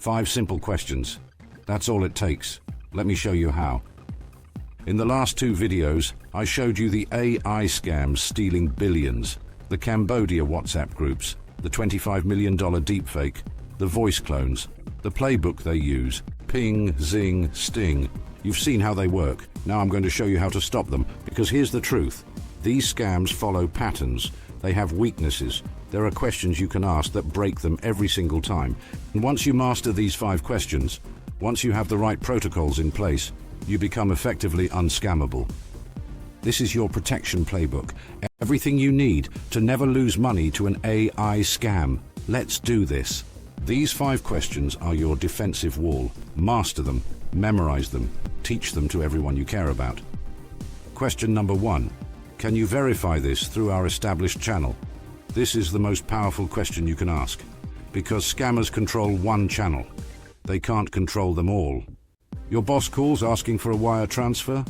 5 simple questions. That's all it takes. Let me show you how. In the last 2 videos, I showed you the AI scams stealing billions, the Cambodia WhatsApp groups, the $25 million deepfake, the voice clones, the playbook they use, ping, zing, sting. You've seen how they work. Now I'm going to show you how to stop them, because here's the truth. These scams follow patterns. They have weaknesses. There are questions you can ask that break them every single time. And once you master these 5 questions, once you have the right protocols in place, you become effectively unscammable. This is your protection playbook. Everything you need to never lose money to an AI scam. Let's do this. These 5 questions are your defensive wall. Master them, memorize them, teach them to everyone you care about. Question number 1. Can you verify this through our established channel? This is the most powerful question you can ask, because scammers control one channel. They can't control them all. Your boss calls asking for a wire transfer?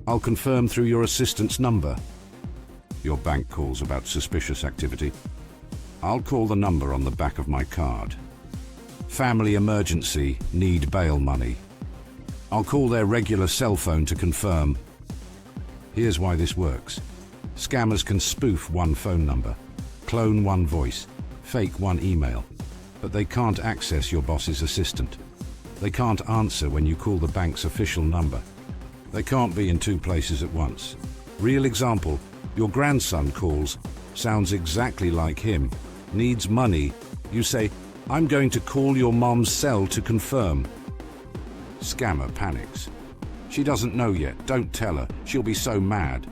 I'll confirm through your assistant's number. Your bank calls about suspicious activity? I'll call the number on the back of my card. Family emergency, need bail money. I'll call their regular cell phone to confirm. Here's why this works. Scammers can spoof one phone number, clone one voice, fake one email, but they can't access your boss's assistant. They can't answer when you call the bank's official number. They can't be in 2 places at once. Real example, your grandson calls, sounds exactly like him, needs money. You say, "I'm going to call your mom's cell to confirm." Scammer panics. She doesn't know yet, don't tell her, she'll be so mad.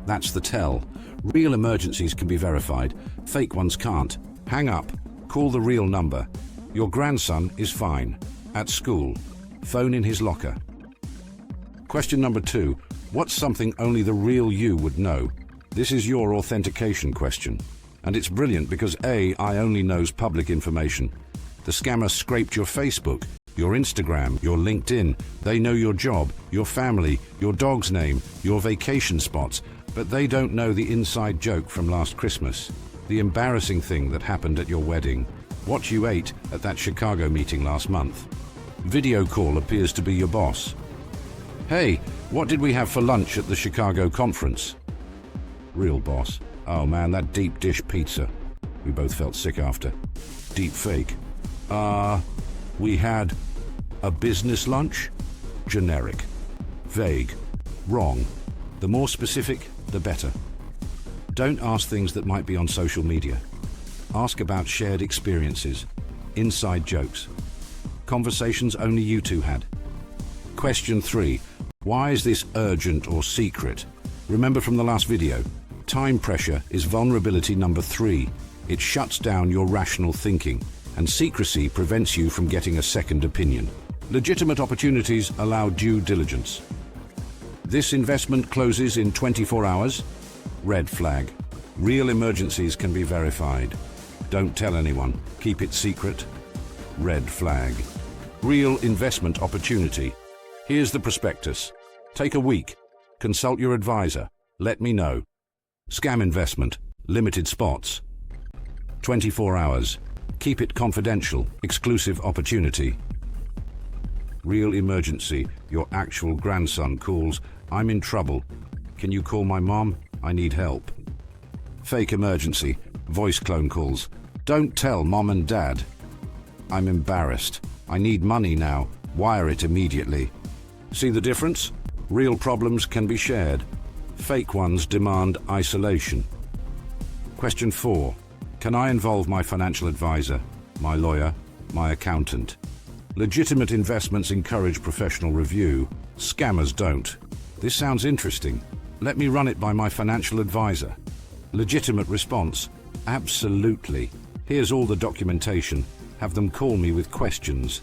That's the tell. Real emergencies can be verified, fake ones can't. Hang up, call the real number. Your grandson is fine. At school, phone in his locker. Question number 2. What's something only the real you would know? This is your authentication question. And it's brilliant because AI only knows public information. The scammer scraped your Facebook, your Instagram, your LinkedIn. They know your job, your family, your dog's name, your vacation spots, but they don't know the inside joke from last Christmas, the embarrassing thing that happened at your wedding, what you ate at that Chicago meeting last month. Video call appears to be your boss. "Hey, what did we have for lunch at the Chicago conference?" Real boss. "Oh man, that deep dish pizza. We both felt sick after." Deepfake. We had a business lunch? Generic. Vague. Wrong. The more specific, the better. Don't ask things that might be on social media. Ask about shared experiences, inside jokes, conversations only you two had. Question 3. Why is this urgent or secret? Remember from the last video, time pressure is vulnerability number 3. It shuts down your rational thinking, and secrecy prevents you from getting a second opinion. Legitimate opportunities allow due diligence. This investment closes in 24 hours? Red flag. Real emergencies can be verified. Don't tell anyone. Keep it secret. Red flag. Real investment opportunity. Here's the prospectus. Take a week. Consult your advisor. Let me know. Scam investment. Limited spots. 24 hours. Keep it confidential. Exclusive opportunity. Real emergency. Your actual grandson calls. "I'm in trouble. Can you call my mom? I need help." Fake emergency. Voice clone calls. "Don't tell mom and dad. I'm embarrassed. I need money now. Wire it immediately." See the difference? Real problems can be shared. Fake ones demand isolation. Question 4. Can I involve my financial advisor, my lawyer, my accountant? Legitimate investments encourage professional review. Scammers don't. This sounds interesting. Let me run it by my financial advisor. Legitimate response. Absolutely. Here's all the documentation. Have them call me with questions.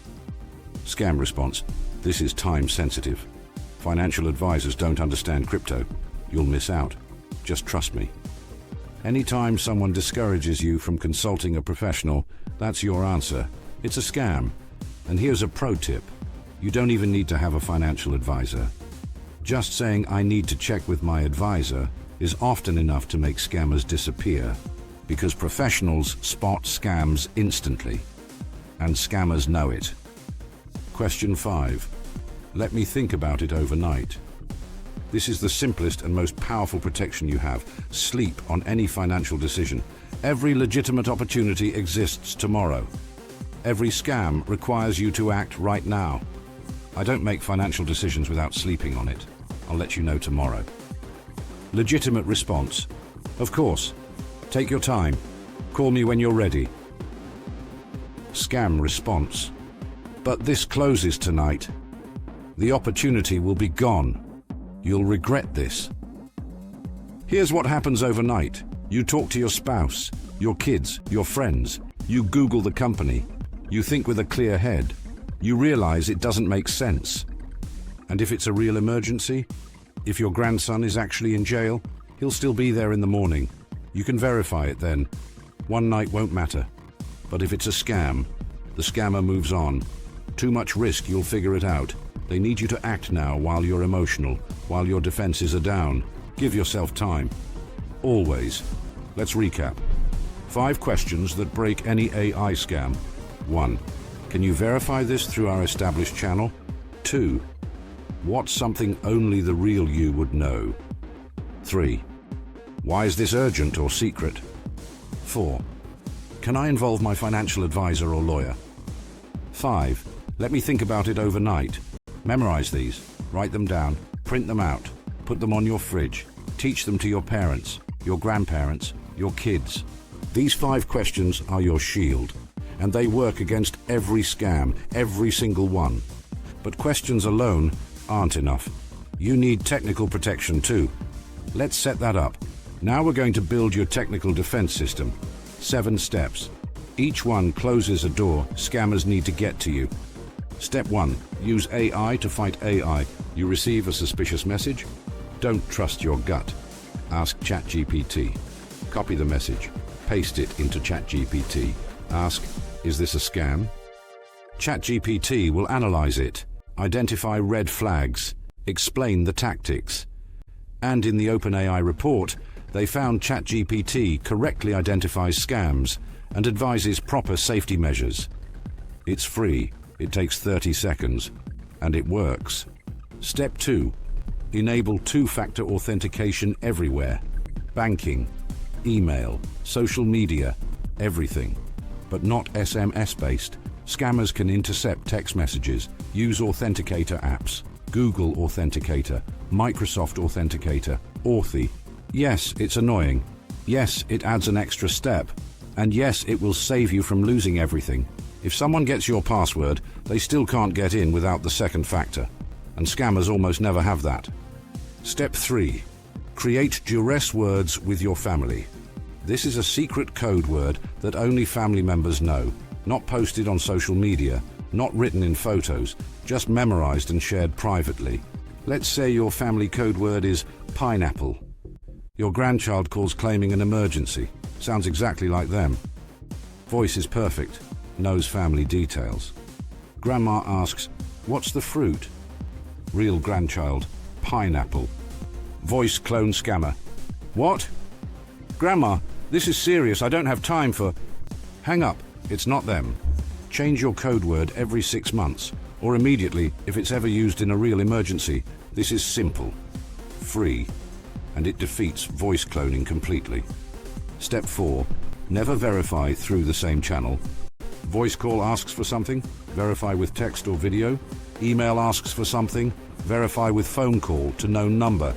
Scam response. This is time sensitive. Financial advisors don't understand crypto. You'll miss out. Just trust me. Anytime someone discourages you from consulting a professional, that's your answer. It's a scam. And here's a pro tip. You don't even need to have a financial advisor. Just saying "I need to check with my advisor" is often enough to make scammers disappear, because professionals spot scams instantly. and scammers know it. Question 5. Let me think about it overnight. This is the simplest and most powerful protection you have. Sleep on any financial decision. Every legitimate opportunity exists tomorrow. Every scam requires you to act right now. I don't make financial decisions without sleeping on it. I'll let you know tomorrow. Legitimate response. Of course. Take your time. Call me when you're ready. Scam response. But this closes tonight. The opportunity will be gone. You'll regret this. Here's what happens overnight. You talk to your spouse, your kids, your friends. You Google the company. You think with a clear head. You realize it doesn't make sense. And if it's a real emergency, if your grandson is actually in jail, he'll still be there in the morning. You can verify it then. One night won't matter. But if it's a scam, the scammer moves on. Too much risk, you'll figure it out. They need you to act now while you're emotional, while your defenses are down. Give yourself time. Always. Let's recap. 5 questions that break any AI scam. 1. Can you verify this through our established channel? 2. What's something only the real you would know? 3. Why is this urgent or secret? 4. Can I involve my financial advisor or lawyer? 5. Let me think about it overnight. Memorize these, write them down, print them out, put them on your fridge, teach them to your parents, your grandparents, your kids. These 5 questions are your shield, and they work against every scam, every single one. But questions alone aren't enough. You need technical protection too. Let's set that up. Now we're going to build your technical defense system. 7 steps. Each one closes a door scammers need to get to you. Step 1. Use AI to fight AI. You receive a suspicious message? Don't trust your gut. Ask ChatGPT. Copy the message. Paste it into ChatGPT. Ask, is this a scam? ChatGPT will analyze it, identify red flags, explain the tactics. And in the OpenAI report, they found ChatGPT correctly identifies scams and advises proper safety measures. It's free. It takes 30 seconds, and it works. Step 2. Enable 2-factor authentication everywhere. Banking, email, social media, everything. But not SMS-based. Scammers can intercept text messages, use authenticator apps, Google Authenticator, Microsoft Authenticator, Authy. Yes, it's annoying. Yes, it adds an extra step. And yes, it will save you from losing everything. If someone gets your password, they still can't get in without the second factor, and scammers almost never have that. Step 3. Create duress words with your family. This is a secret code word that only family members know, not posted on social media, not written in photos, just memorized and shared privately. Let's say your family code word is pineapple. Your grandchild calls claiming an emergency. Sounds exactly like them. Voice is perfect. Knows family details. Grandma asks, what's the fruit? Real grandchild, pineapple. Voice clone scammer. What? Grandma, this is serious. I don't have time for... Hang up. It's not them. Change your code word every 6 months, or immediately if it's ever used in a real emergency. This is simple, free, and it defeats voice cloning completely. Step 4. Never verify through the same channel. Voice call asks for something, verify with text or video. Email asks for something, verify with phone call to known number.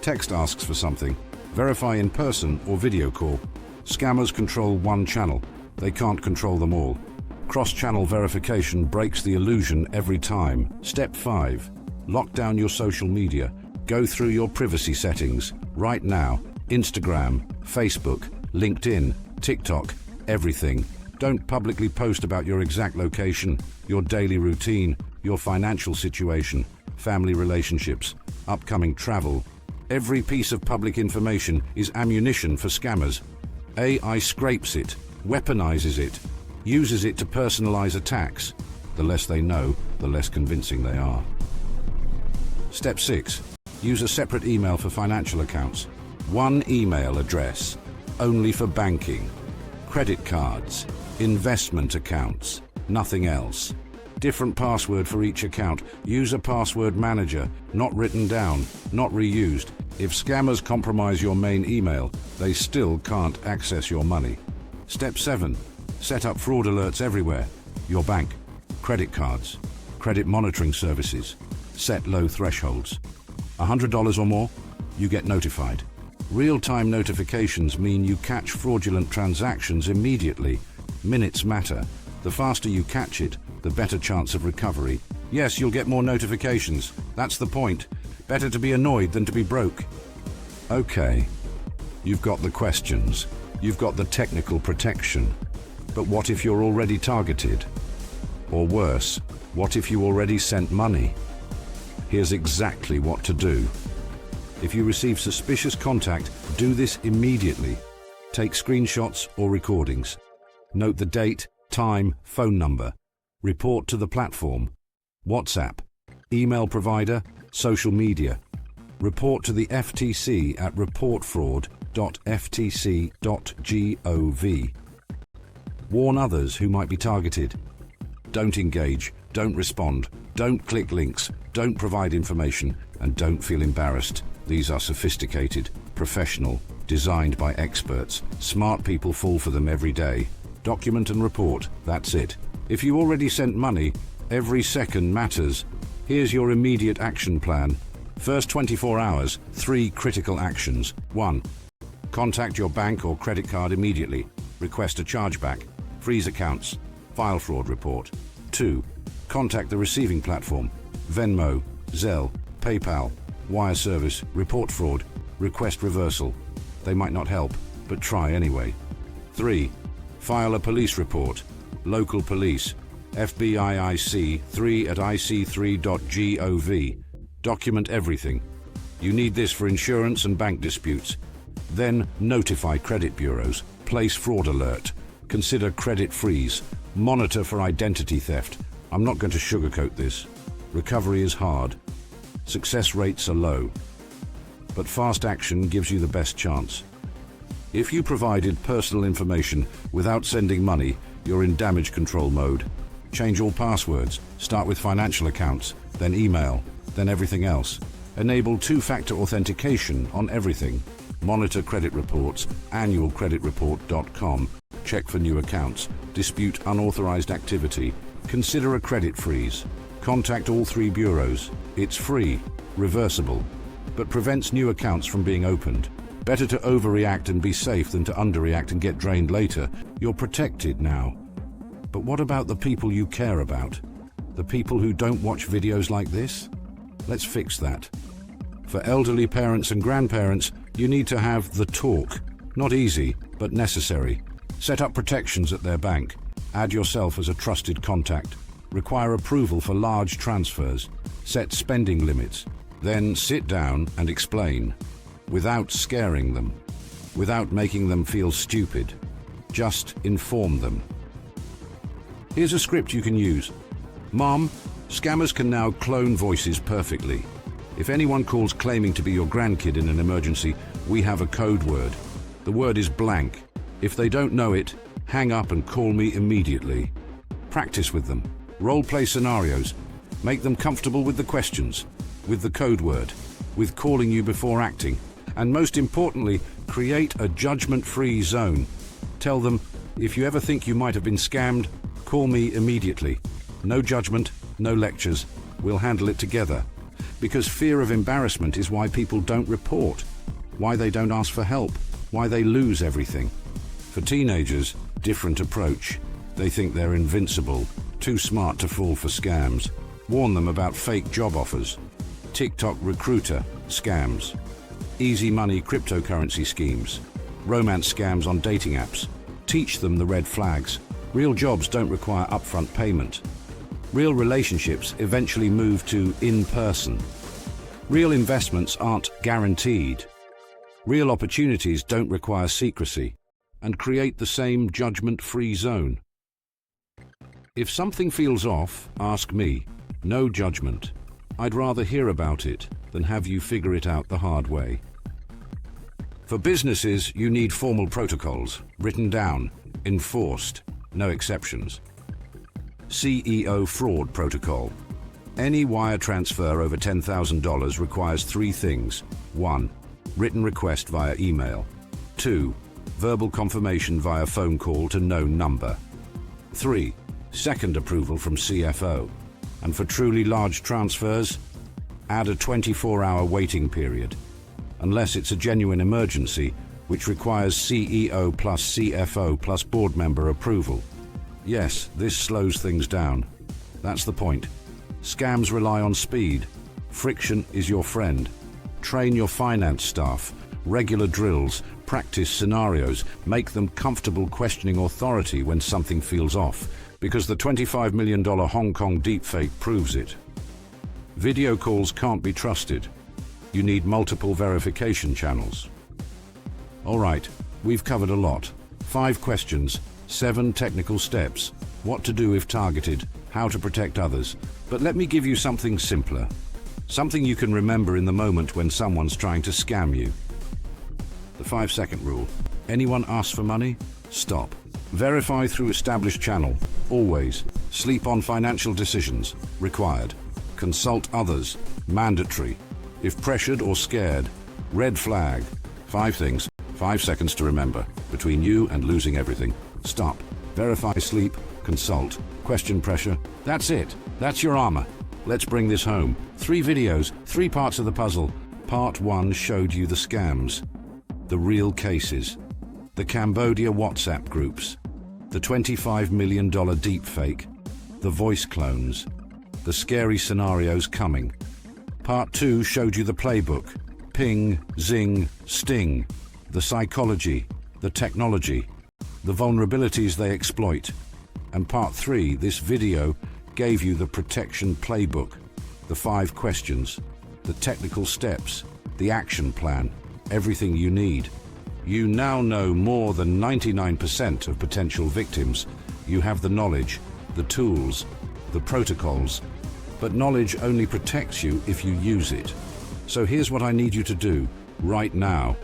Text asks for something, verify in person or video call. Scammers control one channel. They can't control them all. Cross-channel verification breaks the illusion every time. Step 5. Lock down your social media. Go through your privacy settings right now. Instagram, Facebook, LinkedIn, TikTok, everything. Don't publicly post about your exact location, your daily routine, your financial situation, family relationships, upcoming travel. Every piece of public information is ammunition for scammers. AI scrapes it, weaponizes it, uses it to personalize attacks. The less they know, the less convincing they are. Step 6. Use a separate email for financial accounts. One email address, only for banking, credit cards, investment accounts, nothing else. Different password for each account. Use a password manager, not written down, not reused. If scammers compromise your main email, they still can't access your money. Step 7. Set up fraud alerts everywhere. Your bank, credit cards, credit monitoring services. Set low thresholds. $100 or more, you get notified. Real-time notifications mean you catch fraudulent transactions immediately. Minutes matter. The faster you catch it, the better chance of recovery. Yes, you'll get more notifications. That's the point. Better to be annoyed than to be broke. Okay, you've got the questions. You've got the technical protection. But what if you're already targeted? Or worse, what if you already sent money? Here's exactly what to do. If you receive suspicious contact, do this immediately. Take screenshots or recordings. Note the date, time, phone number. Report to the platform. WhatsApp, email provider, social media. Report to the FTC at reportfraud.ftc.gov. Warn others who might be targeted. Don't engage, don't respond, don't click links, don't provide information, and don't feel embarrassed. These are sophisticated, professional, designed by experts. Smart people fall for them every day. Document and report, that's it. If you already sent money, every second matters. Here's your immediate action plan. First 24 hours, 3 critical actions. 1. Contact your bank or credit card immediately. Request a chargeback. Freeze accounts. File fraud report. 2. Contact the receiving platform. Venmo, Zelle, PayPal, wire service, report fraud, request reversal. They might not help, but try anyway. 3. File a police report. Local police, FBI 3 at ic3.gov. Document everything. You need this for insurance and bank disputes. Then notify credit bureaus. Place fraud alert. Consider credit freeze. Monitor for identity theft. I'm not going to sugarcoat this. Recovery is hard. Success rates are low. But fast action gives you the best chance. If you provided personal information without sending money, you're in damage control mode. Change all passwords. Start with financial accounts, then email, then everything else. Enable two-factor authentication on everything. Monitor credit reports, annualcreditreport.com. Check for new accounts. Dispute unauthorized activity. Consider a credit freeze. Contact all 3 bureaus. It's free, reversible, but prevents new accounts from being opened. Better to overreact and be safe than to underreact and get drained later. You're protected now. But what about the people you care about? The people who don't watch videos like this? Let's fix that. For elderly parents and grandparents, you need to have the talk. Not easy, but necessary. Set up protections at their bank. Add yourself as a trusted contact. Require approval for large transfers. Set spending limits. Then sit down and explain. Without scaring them. Without making them feel stupid. Just inform them. Here's a script you can use. Mom, scammers can now clone voices perfectly. If anyone calls claiming to be your grandkid in an emergency, we have a code word. The word is blank. If they don't know it, hang up and call me immediately. Practice with them. Role-play scenarios. Make them comfortable with the questions, with the code word, with calling you before acting. And most importantly, create a judgment-free zone. Tell them, if you ever think you might have been scammed, call me immediately. No judgment, no lectures. We'll handle it together. Because fear of embarrassment is why people don't report, why they don't ask for help, why they lose everything. For teenagers, different approach. They think they're invincible, too smart to fall for scams. Warn them about fake job offers. TikTok recruiter scams. Easy money cryptocurrency schemes. Romance scams on dating apps. Teach them the red flags. Real jobs don't require upfront payment. Real relationships eventually move to in-person. Real investments aren't guaranteed. Real opportunities don't require secrecy and create the same judgment-free zone. If something feels off, ask me. No judgment. I'd rather hear about it than have you figure it out the hard way. For businesses, you need formal protocols, written down, enforced, no exceptions. CEO fraud protocol. Any wire transfer over $10,000 requires three things. 1. Written request via email. 2. Verbal confirmation via phone call to known number. 3. Second approval from CFO. And for truly large transfers, add a 24-hour waiting period, unless it's a genuine emergency, which requires CEO plus CFO plus board member approval. Yes, this slows things down. That's the point. Scams rely on speed. Friction is your friend. Train your finance staff. Regular drills. Practice scenarios. Make them comfortable questioning authority when something feels off, because the $25 million Hong Kong deepfake proves it. Video calls can't be trusted. You need multiple verification channels. All right, we've covered a lot. 5 questions, 7 technical steps, what to do if targeted, how to protect others. But let me give you something simpler. Something you can remember in the moment when someone's trying to scam you. The 5-second rule. Anyone asks for money? Stop. Verify through established channel. Always. Sleep on financial decisions. Required. Consult others. Mandatory. If pressured or scared. Red flag. 5 things. 5 seconds to remember. Between you and losing everything. Stop. Verify, sleep, consult, question pressure. That's it. That's your armor. Let's bring this home. 3 videos, 3 parts of the puzzle. Part 1 showed you the scams, the real cases, the Cambodia WhatsApp groups, the $25 million deepfake, the voice clones, the scary scenarios coming. Part 2 showed you the playbook, ping, zing, sting, the psychology, the technology, the vulnerabilities they exploit. And Part 3, this video, gave you the protection playbook, the 5 questions, the technical steps, the action plan, everything you need. You now know more than 99% of potential victims. You have the knowledge, the tools, the protocols. But knowledge only protects you if you use it. So here's what I need you to do, right now,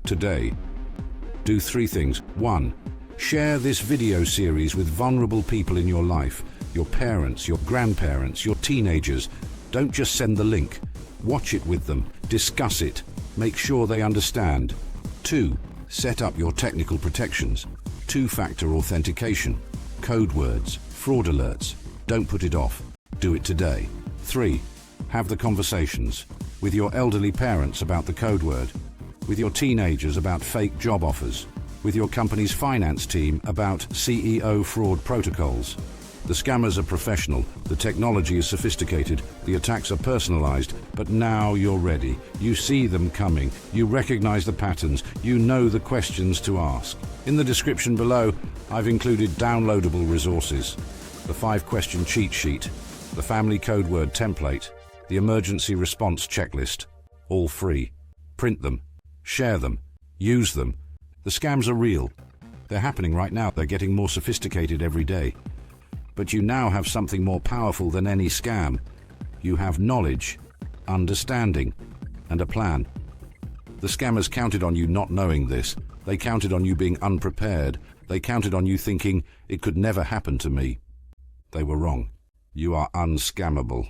today. Do 3 things. 1. Share this video series with vulnerable people in your life, your parents, your grandparents, your teenagers. Don't just send the link. Watch it with them, discuss it, make sure they understand. 2. Set up your technical protections. 2-factor authentication, code words, fraud alerts. Don't put it off. Do it today. 3. Have the conversations with your elderly parents about the code word, with your teenagers about fake job offers, with your company's finance team about CEO fraud protocols. The scammers are professional, the technology is sophisticated, the attacks are personalized, but now you're ready. You see them coming, you recognize the patterns, you know the questions to ask. In the description below, I've included downloadable resources, the 5-question cheat sheet, the family code word template, the emergency response checklist, all free. Print them, share them, use them. The scams are real. They're happening right now. They're getting more sophisticated every day. But you now have something more powerful than any scam. You have knowledge, understanding, and a plan. The scammers counted on you not knowing this. They counted on you being unprepared. They counted on you thinking, it could never happen to me. They were wrong. You are unscammable.